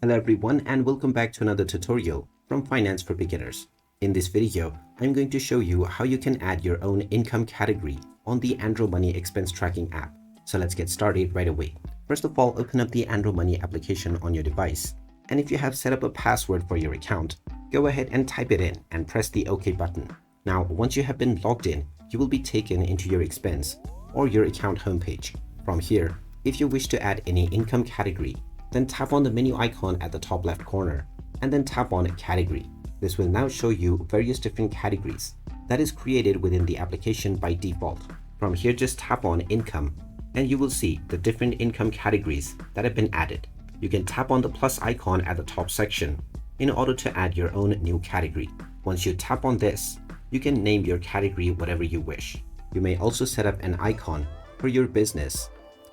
Hello everyone and welcome back to another tutorial from Finance for Beginners. In this video, I'm going to show you how you can add your own income category on the AndroMoney expense tracking app. So let's get started right away. First of all, open up the AndroMoney application on your device. And if you have set up a password for your account, go ahead and type it in and press the OK button. Now, once you have been logged in, you will be taken into your expense or your account homepage. From here, if you wish to add any income category, then tap on the menu icon at the top left corner and then tap on Category. This will now show you various different categories that is created within the application by default. From here, just tap on Income and you will see the different income categories that have been added. You can tap on the plus icon at the top section in order to add your own new category. Once you tap on this, you can name your category whatever you wish. You may also set up an icon for your business.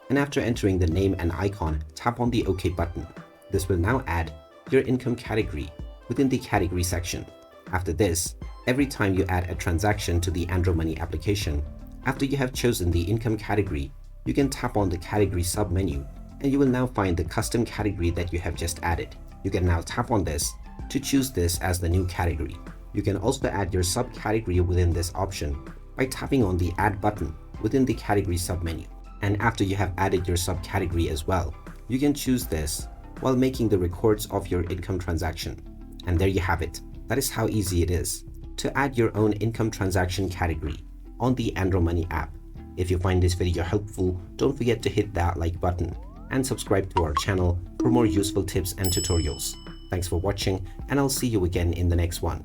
And after entering the name and icon, tap on the OK button. This will now add your income category within the category section. After this, every time you add a transaction to the AndroMoney application, after you have chosen the income category, you can tap on the category submenu and you will now find the custom category that you have just added. You can now tap on this to choose this as the new category. You can also add your subcategory within this option by tapping on the Add button within the category submenu. And after you have added your subcategory as well, you can choose this while making the records of your income transaction. And there you have it. That is how easy it is to add your own income transaction category on the AndroMoney app. If you find this video helpful, don't forget to hit that like button and subscribe to our channel for more useful tips and tutorials. Thanks for watching, and I'll see you again in the next one.